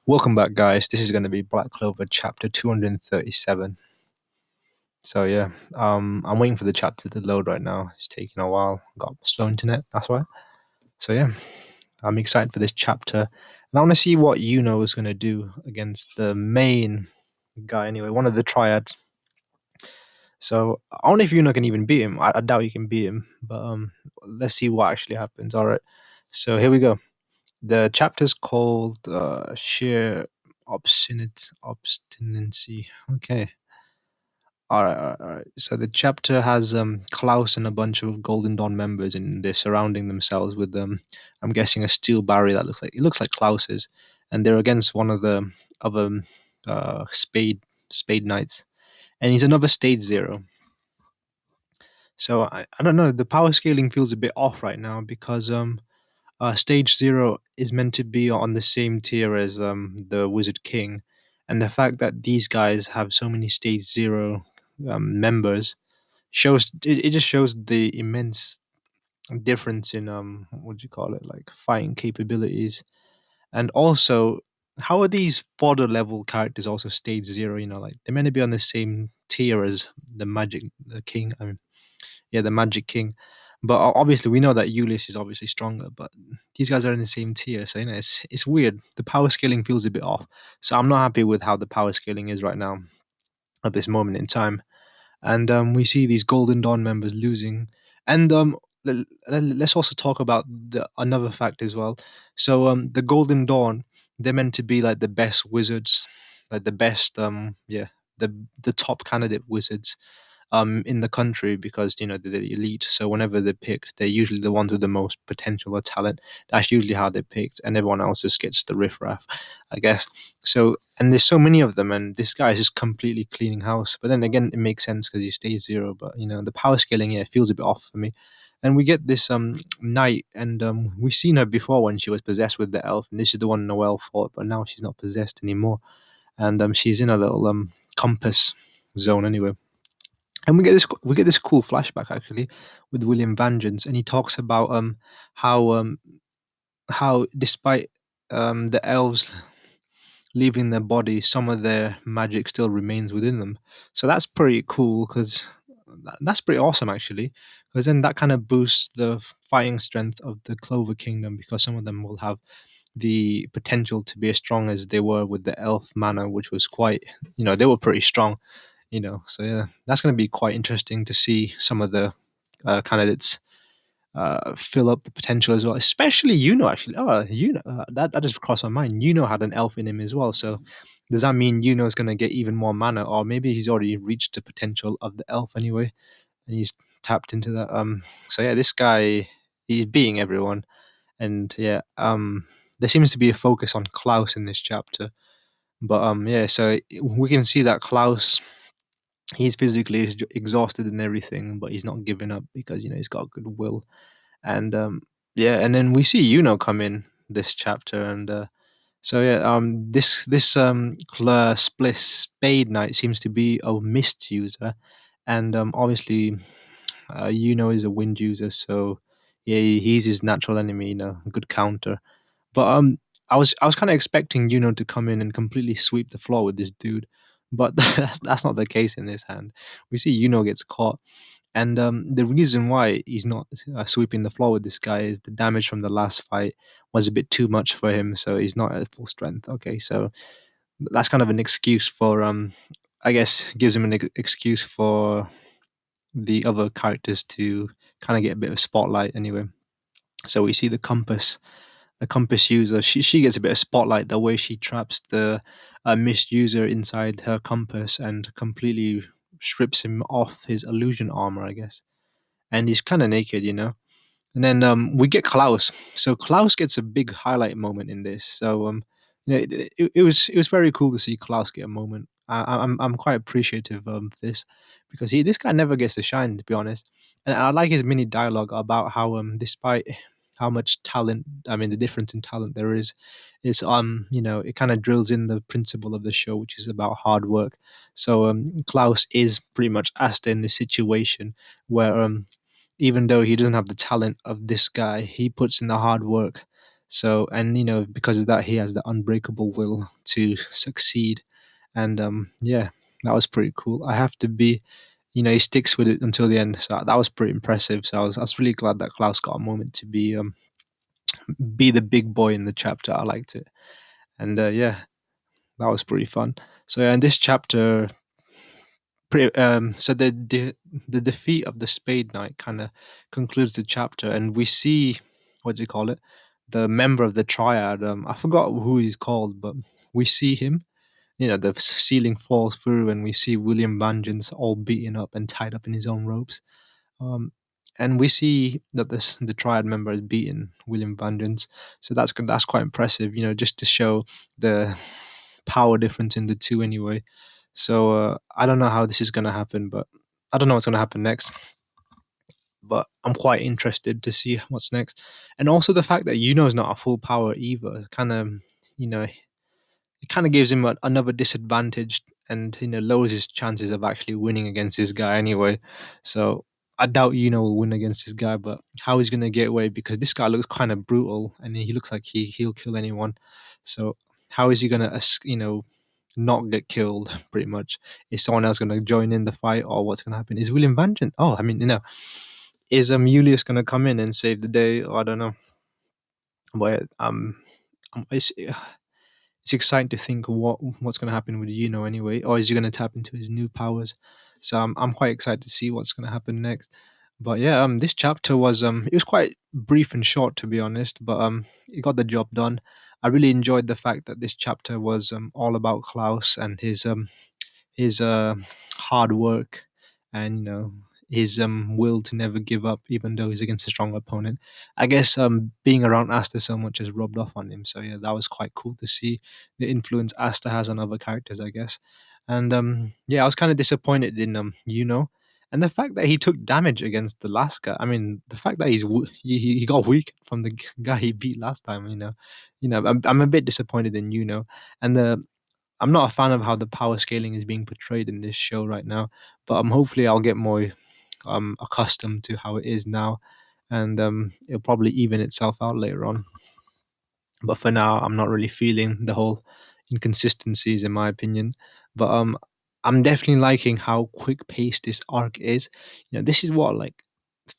Welcome back, guys. This is going to be Black Clover Chapter 237. So yeah, I'm waiting for the chapter to load right now. It's taking a while. Got slow internet, that's why. So yeah, I'm excited for this chapter, and I want to see what Yuno is going to do against the main guy. Anyway, one of the triads. So I don't know if Yuno can even beat him. I doubt you can beat him, but let's see what actually happens. All right. So here we go. The chapter's called Sheer Obstinacy. Okay. All right. So the chapter has Klaus and a bunch of Golden Dawn members, and they're surrounding themselves with I'm guessing a steel barrier that looks like Klaus's, and they're against one of the other spade knights, and he's another stage zero. So I don't know. The power scaling feels a bit off right now because stage zero is meant to be on the same tier as the Wizard King, and the fact that these guys have so many stage zero members shows it just shows the immense difference in what do you call it, like fighting capabilities. And also, how are these fodder level characters also stage zero? Like they're meant to be on the same tier as the king. I mean, yeah, the Magic King. But obviously, we know that Ulyss is obviously stronger. But these guys are in the same tier, so it's weird. The power scaling feels a bit off. So I'm not happy with how the power scaling is right now at this moment in time. And we see these Golden Dawn members losing. And let's also talk about another fact as well. So the Golden Dawn, they're meant to be like the best wizards, like the best the top candidate wizards in the country, because they're the elite. So whenever they're picked, they're usually the ones with the most potential or talent. That's usually how they're picked, and everyone else just gets the riffraff, I guess. So, and there's so many of them, and this guy is just completely cleaning house. But then again, it makes sense because he stays zero. But the power scaling, yeah, feels a bit off for me. And we get this knight, and we've seen her before when she was possessed with the elf, and this is the one Noelle fought, but now she's not possessed anymore, and she's in a little compass zone anyway. And we get this cool flashback actually with William Vengeance, and he talks about how um how despite the elves leaving their body, some of their magic still remains within them. So that's pretty cool because that's pretty awesome actually, because then that kind of boosts the fighting strength of the Clover Kingdom, because some of them will have the potential to be as strong as they were with the elf mana, which was quite, they were pretty strong. So yeah, that's going to be quite interesting to see some of the candidates fill up the potential as well, especially actually. Oh, that just crossed my mind. Had an elf in him as well, so does that mean is going to get even more mana, or maybe he's already reached the potential of the elf anyway, and he's tapped into that? So yeah, this guy, he's beating everyone. And yeah, there seems to be a focus on Klaus in this chapter, but yeah, so we can see that Klaus, he's physically exhausted and everything, but he's not giving up because he's got good will. And yeah, and then we see come in this chapter, and so yeah, this Split Spade Knight seems to be a mist user, and obviously, is a wind user, so yeah, he's his natural enemy, a good counter. But I was kind of expecting to come in and completely sweep the floor with this dude, but that's not the case in this hand. We see gets caught, and the reason why he's not sweeping the floor with this guy is the damage from the last fight was a bit too much for him, so he's not at full strength. Okay, so that's kind of an excuse for I guess gives him an excuse for the other characters to kind of get a bit of spotlight anyway. So we see the compass user. She gets a bit of spotlight the way she traps the misuser inside her compass and completely strips him off his illusion armor, I guess. And he's kind of naked, And then we get Klaus. So Klaus gets a big highlight moment in this. So it was very cool to see Klaus get a moment. I'm quite appreciative of this, because this guy never gets to shine, to be honest. And I like his mini dialogue about how despite how much talent, I mean the difference in talent there is it kind of drills in the principle of the show, which is about hard work. So Klaus is pretty much asked in this situation where even though he doesn't have the talent of this guy, he puts in the hard work So, and because of that, he has the unbreakable will to succeed. And yeah, that was pretty cool. I have to be, he sticks with it until the end. So that was pretty impressive. So I was really glad that Klaus got a moment to be the big boy in the chapter. I liked it, and yeah, that was pretty fun. So yeah, in this chapter, so the defeat of the Spade Knight kind of concludes the chapter, and we see, what do you call it, the member of the triad. I forgot who he's called, but we see him. The ceiling falls through, and we see William Vengeance all beaten up and tied up in his own ropes. Um, and we see that the triad member has beaten William Vengeance, so that's quite impressive. Just to show the power difference in the two, anyway. So I don't know how this is gonna happen, but I don't know what's gonna happen next. But I'm quite interested to see what's next, and also the fact that is not a full power either. Kind of, you know, it kind of gives him another disadvantage, and lowers his chances of actually winning against this guy anyway. So I doubt will win against this guy, but how he's gonna get away, because this guy looks kind of brutal and he looks like he'll kill anyone. So how is he gonna not get killed? Pretty much, is someone else gonna join in the fight, or what's gonna happen? Is William Vengeance? Oh, I mean, is Julius gonna come in and save the day? Or I don't know, but it's exciting to think what's going to happen with anyway, or is he going to tap into his new powers? So I'm quite excited to see what's going to happen next. But yeah, this chapter was it was quite brief and short, to be honest, but it got the job done. I really enjoyed the fact that this chapter was all about Klaus and his hard work, and his will to never give up even though he's against a strong opponent. I guess being around Asta so much has rubbed off on him. So yeah, that was quite cool to see the influence Asta has on other characters, I guess. And yeah, I was kind of disappointed in and the fact that he took damage against the last guy. I mean, the fact that he got weak from the guy he beat last time. I'm a bit disappointed in and I'm not a fan of how the power scaling is being portrayed in this show right now, but hopefully I'll get more accustomed to how it is now, and it'll probably even itself out later on. But for now, I'm not really feeling the whole inconsistencies, in my opinion. But I'm definitely liking how quick paced this arc is. This is what, like,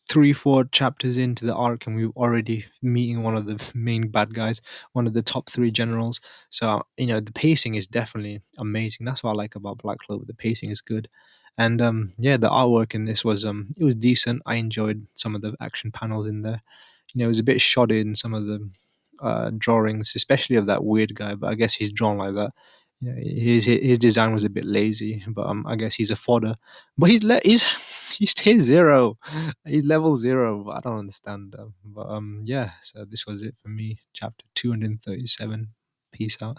3 4 chapters into the arc, and we're already meeting one of the main bad guys, one of the top three generals. So the pacing is definitely amazing. That's what I like about Black Clover. The pacing is good, and yeah, the artwork in this was it was decent. I enjoyed some of the action panels in there. It was a bit shoddy in some of the drawings, especially of that weird guy. But I guess he's drawn like that. His design was a bit lazy, but I guess he's a fodder. But he's tier 0. He's level 0. But I don't understand though. But yeah, so this was it for me. Chapter 237. Peace out.